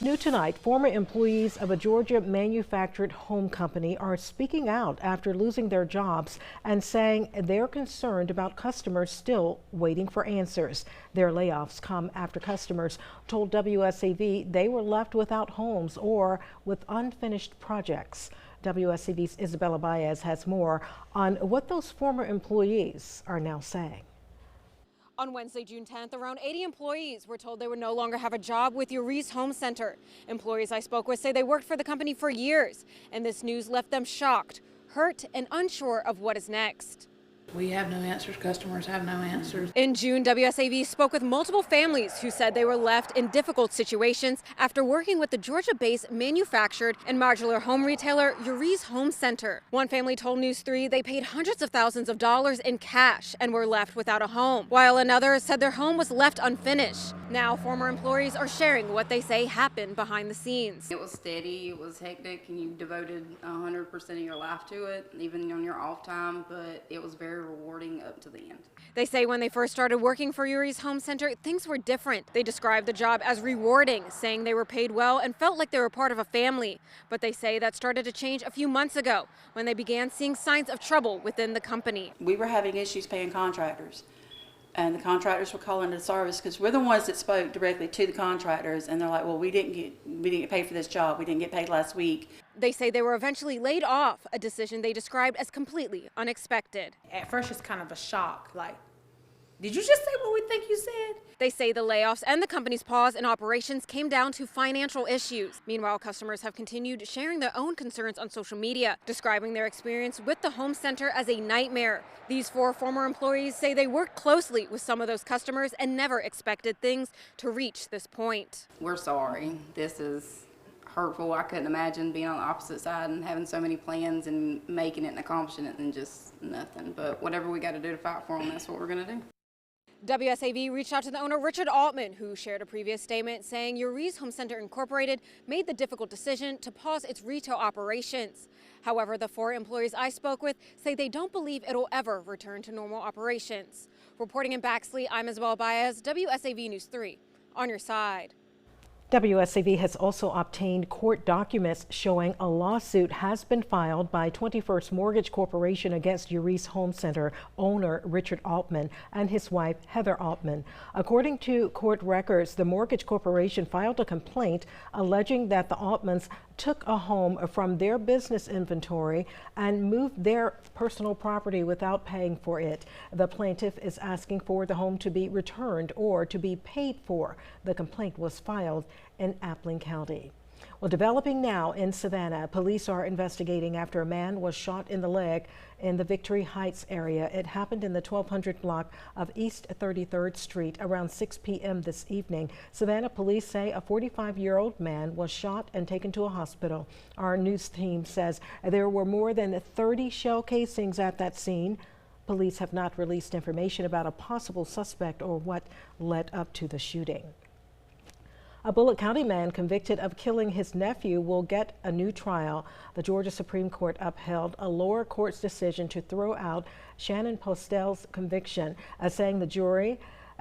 New tonight, former employees of a Georgia manufactured home company are speaking out after losing their jobs and saying they're concerned about customers still waiting for answers. Their layoffs come after customers told WSAV they were left without homes or with unfinished projects. WSAV's Isabella Baez has more on what those former employees are now saying. On Wednesday, June 10th, around 80 employees were told they would no longer have a job with Uri's Home Center. Employees I spoke with say they worked for the company for years, and this news left them shocked, hurt, and unsure of what is next. We have no answers. Customers have no answers. In June, WSAV spoke with multiple families who said they were left in difficult situations after working with the Georgia-based manufactured and modular home retailer Uri's Home Center. One family told News 3 they paid hundreds of thousands of dollars in cash and were left without a home, while another said their home was left unfinished. Now, former employees are sharing what they say happened behind the scenes. It was steady, it was hectic, and you devoted 100% of your life to it, even on your off time, but it was very rewarding up to the end. They say when they first started working for Uri's Home Center, things were different. They described the job as rewarding, saying they were paid well and felt like they were part of a family. But they say that started to change a few months ago when they began seeing signs of trouble within the company. We were having issues paying contractors, and the contractors were calling the service because we're the ones that spoke directly to the contractors, and they're like, well, we didn't get paid for this job. We didn't get paid last week. They say they were eventually laid off, a decision they described as completely unexpected. At first, it's kind of a shock. Like, did you just say what we think you said? They say the layoffs and the company's pause in operations came down to financial issues. Meanwhile, customers have continued sharing their own concerns on social media, describing their experience with the home center as a nightmare. These four former employees say they worked closely with some of those customers and never expected things to reach this point. We're sorry. This is hurtful. I couldn't imagine being on the opposite side and having so many plans and making it and accomplishing it and just nothing. But whatever we got to do to fight for them, that's what we're going to do. WSAV reached out to the owner, Richard Altman, who shared a previous statement saying Uri's Home Center Incorporated made the difficult decision to pause its retail operations. However, the four employees I spoke with say they don't believe it'll ever return to normal operations. Reporting in Baxley, I'm Isabella Baez, WSAV News 3, on your side. WSAV has also obtained court documents showing a lawsuit has been filed by 21st Mortgage Corporation against Uri's Home Center owner Richard Altman and his wife Heather Altman. According to court records, the Mortgage Corporation filed a complaint alleging that the Altmans took a home from their business inventory and moved their personal property without paying for it. The plaintiff is asking for the home to be returned or to be paid for. The complaint was filed in Appling County. Well, developing now in Savannah, police are investigating after a man was shot in the leg in the Victory Heights area. It happened in the 1200 block of East 33rd Street around 6 p.m. this evening. Savannah police say a 45-year-old man was shot and taken to a hospital. Our news team says there were more than 30 shell casings at that scene. Police have not released information about a possible suspect or what led up to the shooting. A Bullitt County man convicted of killing his nephew will get a new trial. The Georgia Supreme Court upheld a lower court's decision to throw out Shannon Postel's conviction, saying the jury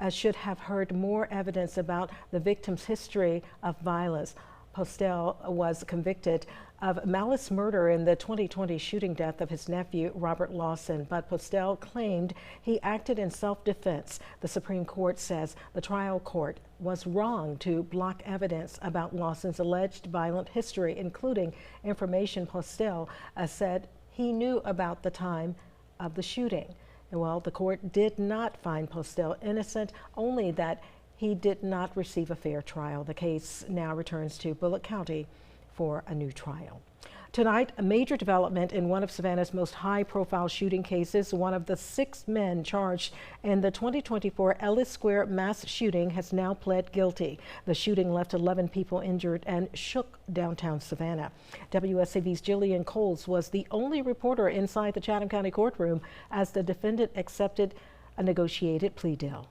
should have heard more evidence about the victim's history of violence. Postel was convicted of malice murder in the 2020 shooting death of his nephew, Robert Lawson, but Postel claimed he acted in self-defense. The Supreme Court says the trial court was wrong to block evidence about Lawson's alleged violent history, including information Postel said he knew about the time of the shooting. Well, the court did not find Postel innocent, only that he did not receive a fair trial. The case now returns to Bullitt County for a new trial. Tonight, a major development in one of Savannah's most high-profile shooting cases. One of the 6 men charged in the 2024 Ellis Square mass shooting has now pled guilty. The shooting left 11 people injured and shook downtown Savannah. WSAV's Jillian Coles was the only reporter inside the Chatham County courtroom as the defendant accepted a negotiated plea deal.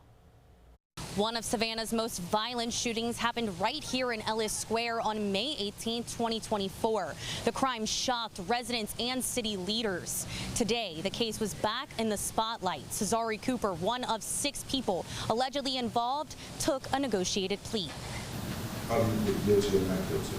One of Savannah's most violent shootings happened right here in Ellis Square on May 18, 2024. The crime shocked residents and city leaders. Today, the case was back in the spotlight. Cesare Cooper, one of 6 people allegedly involved, took a negotiated plea. How do you plead guilty or not guilty?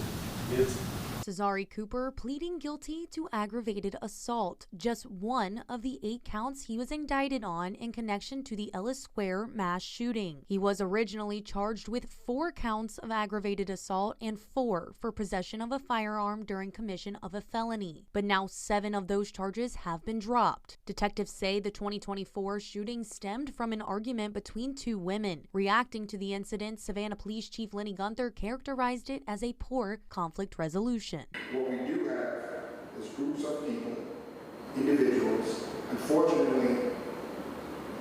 Guilty. Cesare Cooper pleading guilty to aggravated assault, just one of the 8 counts he was indicted on in connection to the Ellis Square mass shooting. He was originally charged with 4 counts of aggravated assault and 4 for possession of a firearm during commission of a felony. But now 7 of those charges have been dropped. Detectives say the 2024 shooting stemmed from an argument between 2 women. Reacting to the incident, Savannah Police Chief Lenny Gunther characterized it as a poor conflict resolution. What we do have is groups of people, individuals, unfortunately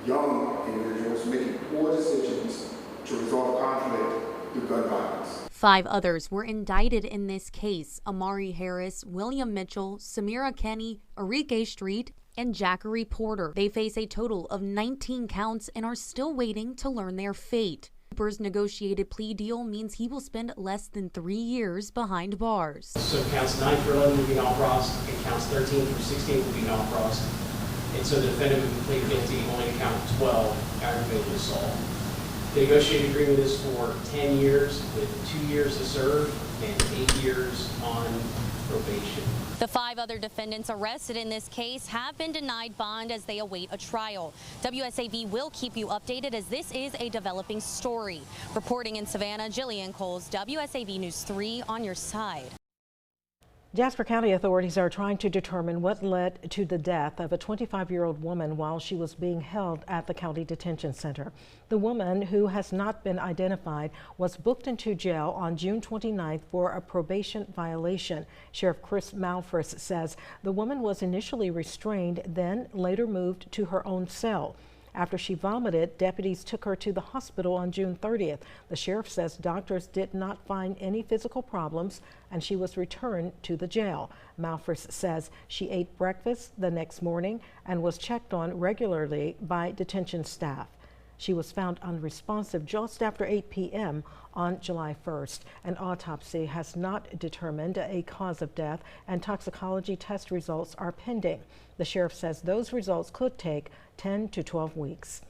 young individuals, making poor decisions to resolve conflict through gun violence. 5 others were indicted in this case: Amari Harris, William Mitchell, Samira Kenny, Arike Street, and Jackery Porter. They face a total of 19 counts and are still waiting to learn their fate. Cooper's negotiated plea deal means he will spend less than 3 years behind bars. So counts 9 through 11 will be non-prossed, and counts 13 through 16 will be non-prossed. And so the defendant will plead guilty only to count 12 aggravated assault. The negotiated agreement is for 10 years with 2 years to serve and 8 years on probation. The 5 other defendants arrested in this case have been denied bond as they await a trial. WSAV will keep you updated as this is a developing story. Reporting in Savannah, Jillian Coles, WSAV News 3 on your side. Jasper County authorities are trying to determine what led to the death of a 25-year-old woman while she was being held at the county detention center. The woman, who has not been identified, was booked into jail on June 29th for a probation violation. Sheriff Chris Malfris says the woman was initially restrained, then later moved to her own cell. After she vomited, deputies took her to the hospital on June 30th. The sheriff says doctors did not find any physical problems and she was returned to the jail. Malfris says she ate breakfast the next morning and was checked on regularly by detention staff. She was found unresponsive just after 8 p.m. on July 1st. An autopsy has not determined a cause of death and toxicology test results are pending. The sheriff says those results could take 10 to 12 weeks.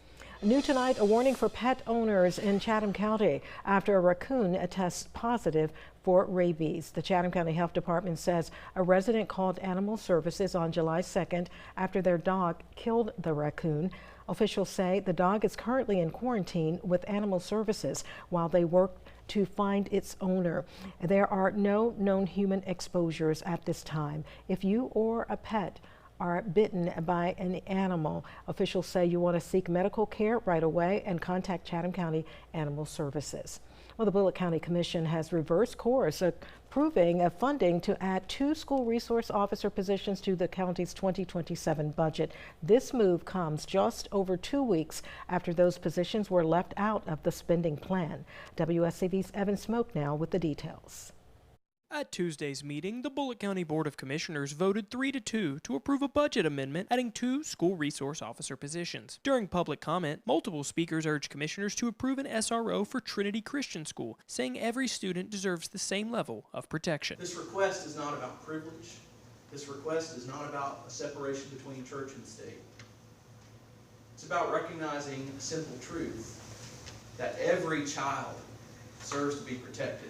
New tonight, a warning for pet owners in Chatham County after a raccoon tests positive for rabies. The Chatham County Health Department says a resident called Animal Services on July 2nd after their dog killed the raccoon. Officials say the dog is currently in quarantine with Animal Services while they work to find its owner. There are no known human exposures at this time. If you or a pet are bitten by an animal, officials say you want to seek medical care right away and contact Chatham County Animal Services. Well, the Bullitt County Commission has reversed course, approving funding to add 2 school resource officer positions to the county's 2027 budget. This move comes just over 2 weeks after those positions were left out of the spending plan. WSAV's Evan Smoke now with the details. At Tuesday's meeting, the Bullitt County Board of Commissioners voted 3-2 to approve a budget amendment adding 2 school resource officer positions. During public comment, multiple speakers urged commissioners to approve an SRO for Trinity Christian School, saying every student deserves the same level of protection. This request is not about privilege. This request is not about a separation between church and state. It's about recognizing a simple truth that every child deserves to be protected,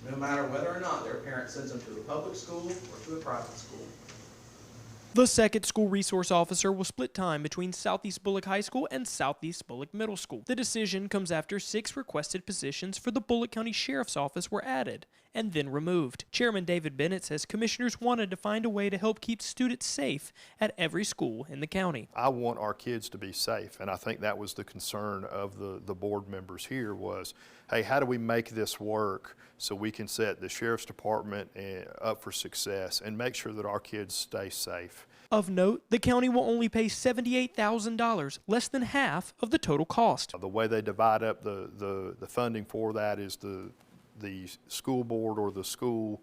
no matter whether or not their parent sends them to a public school or to a private school. The second school resource officer will split time between Southeast Bullock High School and Southeast Bullock Middle School. The decision comes after 6 requested positions for the Bullitt County Sheriff's Office were added and then removed. Chairman David Bennett says commissioners wanted to find a way to help keep students safe at every school in the county. I want our kids to be safe, and I think that was the concern of the board members here was, hey, how do we make this work so we can set the Sheriff's Department up for success and make sure that our kids stay safe. Of note, the county will only pay $78,000, less than half of the total cost. The way they divide up the funding for that is the school board or the school,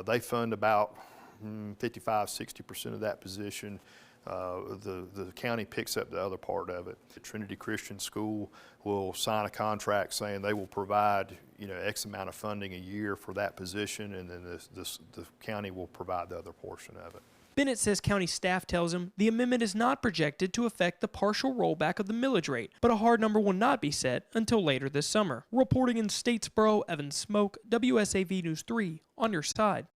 they fund about 55–60% of that position. The county picks up the other part of it. The Trinity Christian School will sign a contract saying they will provide, X amount of funding a year for that position, and then the county will provide the other portion of it. Bennett says county staff tells him the amendment is not projected to affect the partial rollback of the millage rate, but a hard number will not be set until later this summer. Reporting in Statesboro, Evan Smoke, WSAV News 3, on your side.